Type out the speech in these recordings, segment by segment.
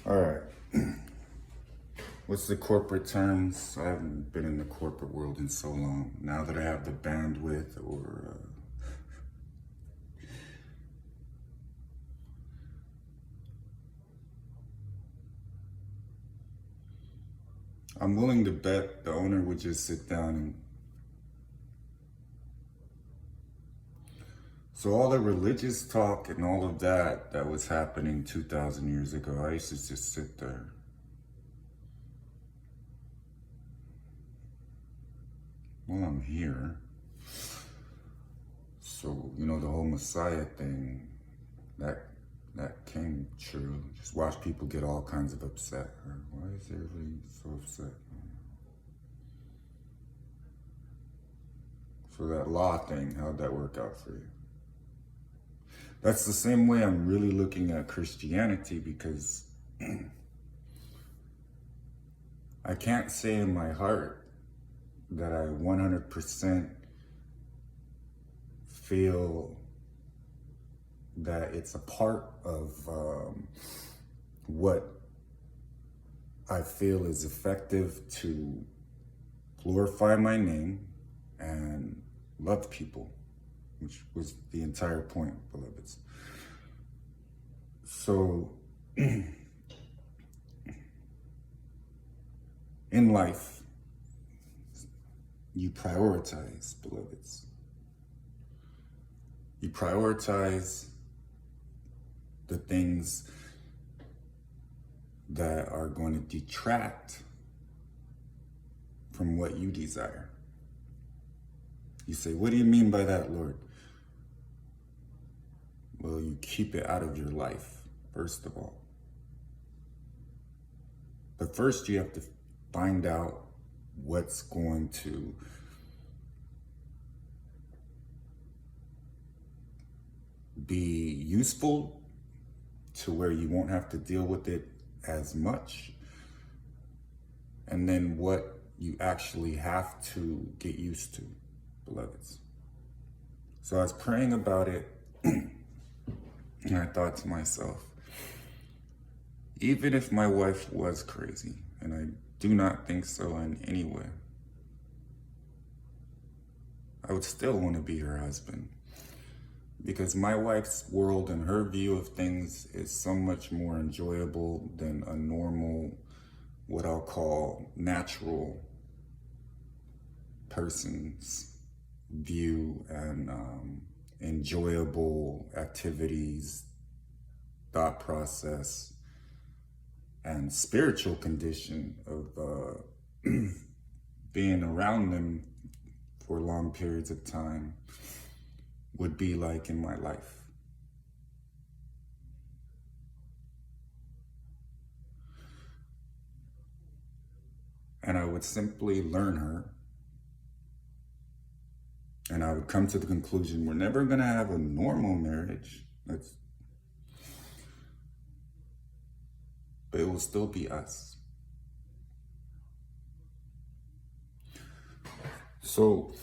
All right. What's the corporate terms? I haven't been in the corporate world in so long. Now that I have the bandwidth or I'm willing to bet the owner would just sit down and so all the religious talk and all of that was happening 2,000 years ago. I used to just sit there. Well, I'm here. So, the whole Messiah thing, that came true. Just watch people get all kinds of upset. Why is everybody so upset? So that law thing, how'd that work out for you? That's the same way I'm really looking at Christianity, because I can't say in my heart that I 100% feel that it's a part of what I feel is effective to glorify my name and love people, which was the entire point, beloveds. So, in life, you prioritize, beloveds. You prioritize the things that are going to detract from what you desire. You say, what do you mean by that, Lord? Well, you keep it out of your life, first of all. But first you have to find out what's going to be useful to where you won't have to deal with it as much. And then what you actually have to get used to, beloveds. So I was praying about it and I thought to myself, even if my wife was crazy, and I do not think so in any way, I would still want to be her husband. Because my wife's world and her view of things is so much more enjoyable than a normal, what I'll call natural person's view and enjoyable activities, thought process, and spiritual condition of being around them for long periods of time would be like in my life. And I would simply learn her, and I would come to the conclusion we're never going to have a normal marriage. But it will still be us. So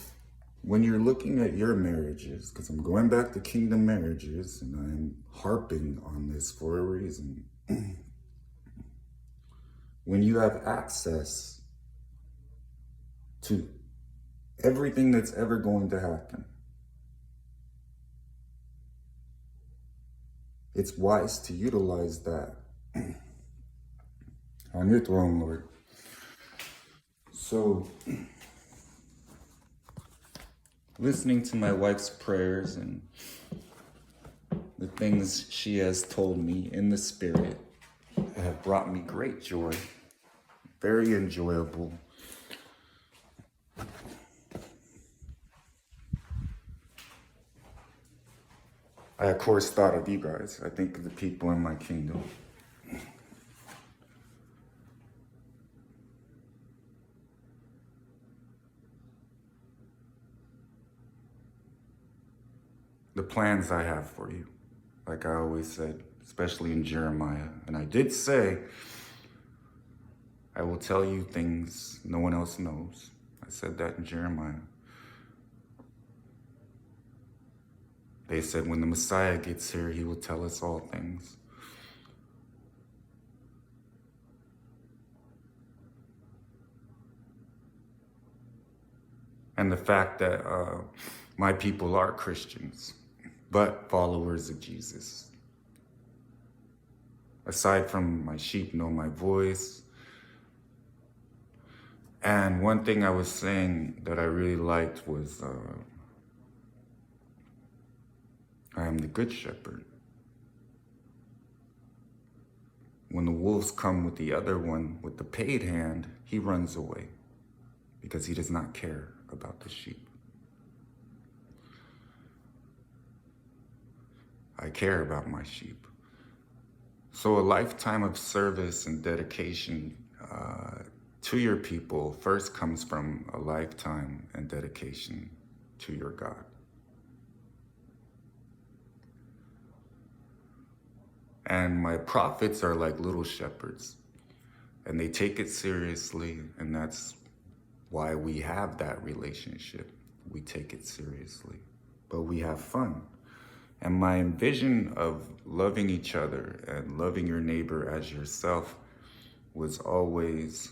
when you're looking at your marriages, because I'm going back to kingdom marriages and I'm harping on this for a reason. When you have access to everything that's ever going to happen, it's wise to utilize that on your throne, Lord. So, listening to my wife's prayers and the things she has told me in the spirit have brought me great joy, very enjoyable. I, of course, thought of you guys. I think of the people in my kingdom. The plans I have for you, like I always said, especially in Jeremiah. And I did say, I will tell you things no one else knows. I said that in Jeremiah. They said when the Messiah gets here, he will tell us all things. and the fact that my people are Christians, but followers of Jesus. Aside from my sheep know my voice. And one thing I was saying that I really liked was, I am the good shepherd. When the wolves come with the other one, with the paid hand, he runs away because he does not care about the sheep. I care about my sheep. So a lifetime of service and dedication to your people first comes from a lifetime and dedication to your God. And my prophets are like little shepherds, and they take it seriously, and that's why we have that relationship. We take it seriously, but we have fun. And my vision of loving each other and loving your neighbor as yourself was always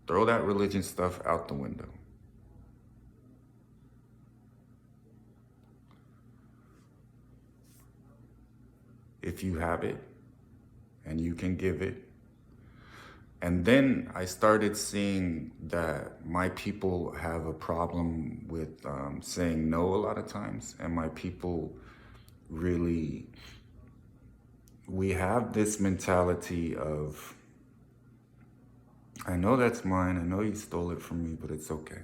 throw that religion stuff out the window. If you have it and you can give it. And then I started seeing that my people have a problem with saying no a lot of times. And my people really, we have this mentality of, I know that's mine, I know you stole it from me, but it's okay.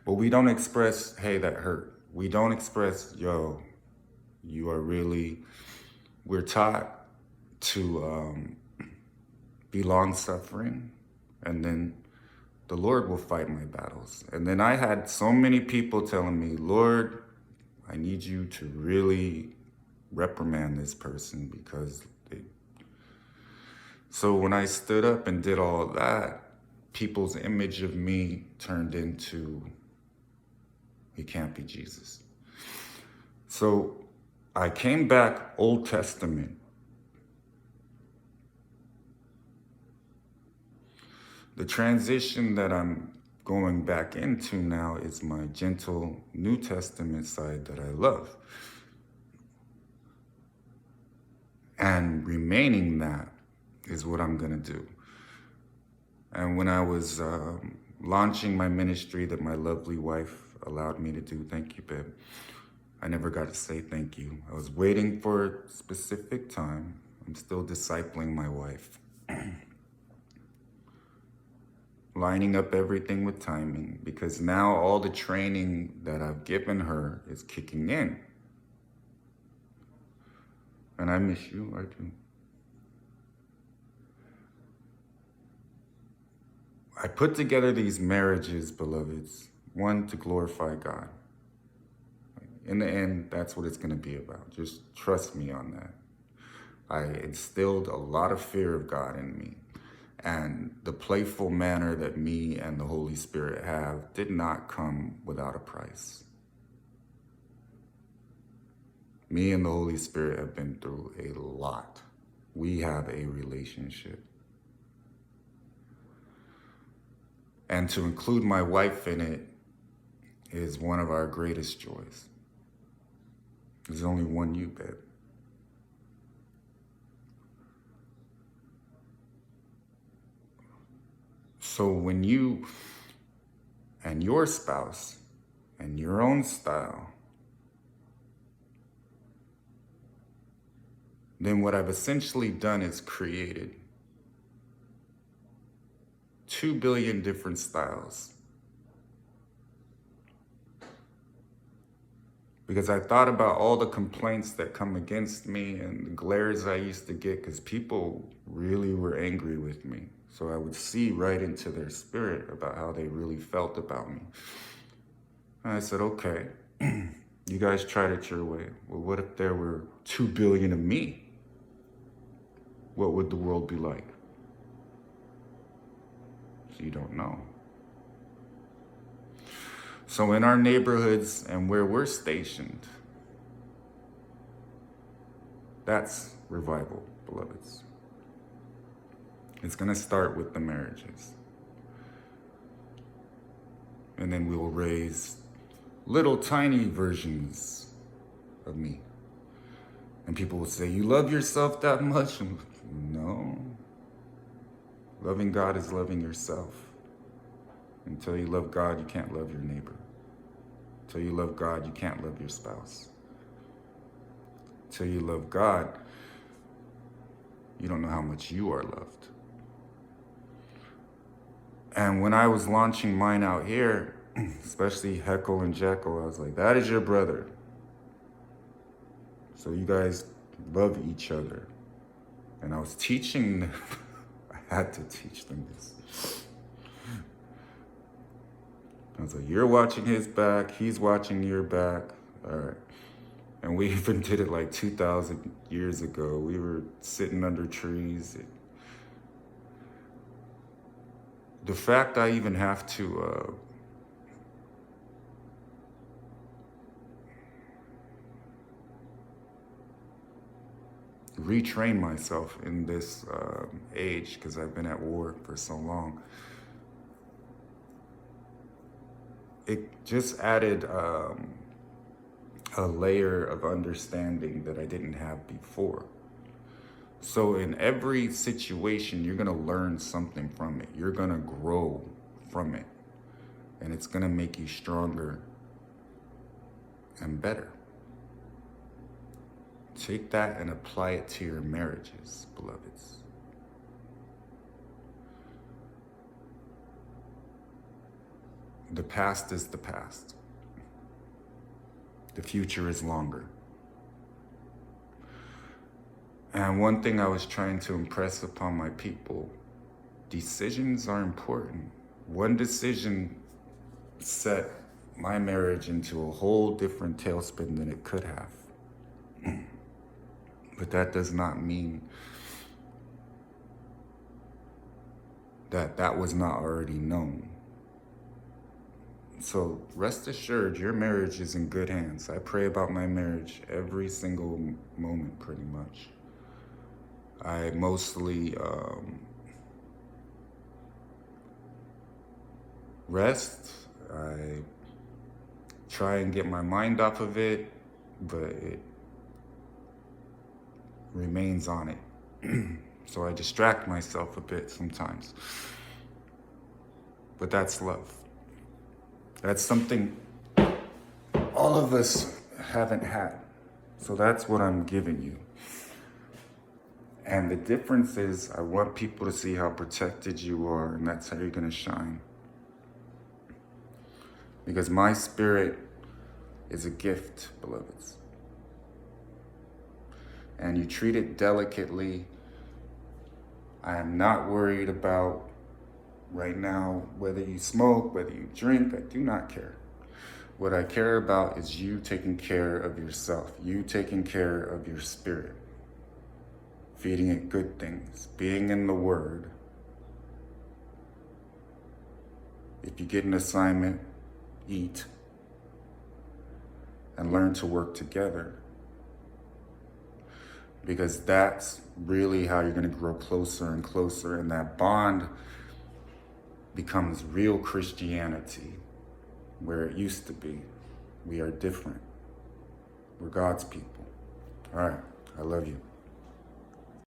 But we don't express, hey, that hurt. We don't express, yo, you are really, we're taught to be long-suffering, and then the Lord will fight my battles. And then I had so many people telling me, Lord, I need you to really reprimand this person because they... So when I stood up and did all that, people's image of me turned into, he can't be Jesus. So I came back Old Testament. The transition that I'm going back into now is my gentle New Testament side that I love. And remaining that is what I'm gonna do. And when I was launching my ministry that my lovely wife allowed me to do, thank you, babe, I never got to say thank you. I was waiting for a specific time. I'm still discipling my wife. Lining up everything with timing, because now all the training that I've given her is kicking in. And I miss you, I do. I put together these marriages, beloveds, one, to glorify God. In the end, that's what it's gonna be about. Just trust me on that. I instilled a lot of fear of God in me. And the playful manner that me and the Holy Spirit have did not come without a price. Me and the Holy Spirit have been through a lot. We have a relationship. And to include my wife in it is one of our greatest joys. There's only one you, babe. So when you and your spouse and your own style, then what I've essentially done is created 2 billion different styles. Because I thought about all the complaints that come against me and the glares I used to get because people really were angry with me. So I would see right into their spirit about how they really felt about me. And I said, okay, you guys tried it your way. Well, what if there were 2 billion of me? What would the world be like? So you don't know. So in our neighborhoods and where we're stationed, that's revival, beloveds. It's gonna start with the marriages. And then we will raise little tiny versions of me. And people will say, you love yourself that much? And no. Loving God is loving yourself. Until you love God, you can't love your neighbor. Until you love God, you can't love your spouse. Until you love God, you don't know how much you are loved. And when I was launching mine out here, especially Heckle and Jekyll, I was like, that is your brother. So you guys love each other. And I was teaching them, I had to teach them this. I was like, you're watching his back, he's watching your back. All right. And we even did it like 2,000 years ago. We were sitting under trees. The fact I even have to retrain myself in this age, because I've been at war for so long, it just added a layer of understanding that I didn't have before. So in every situation, you're gonna learn something from it. You're gonna grow from it. And it's gonna make you stronger and better. Take that and apply it to your marriages, beloveds. The past is the past. The future is longer. And one thing I was trying to impress upon my people, decisions are important. One decision set my marriage into a whole different tailspin than it could have. But that does not mean that that was not already known. So rest assured, your marriage is in good hands. I pray about my marriage every single moment, pretty much. I mostly rest. I try and get my mind off of it, but it remains on it. So I distract myself a bit sometimes. But that's love. That's something all of us haven't had. So that's what I'm giving you. And the difference is, I want people to see how protected you are, and that's how you're gonna shine. Because my spirit is a gift, beloveds. And you treat it delicately. I am not worried about right now whether you smoke, whether you drink. I do not care. What I care about is you taking care of yourself, you taking care of your spirit, feeding it good things, being in the Word. If you get an assignment, eat, and learn to work together. Because that's really how you're going to grow closer and closer, and that bond becomes real Christianity, where it used to be. We are different. We're God's people. All right, I love you.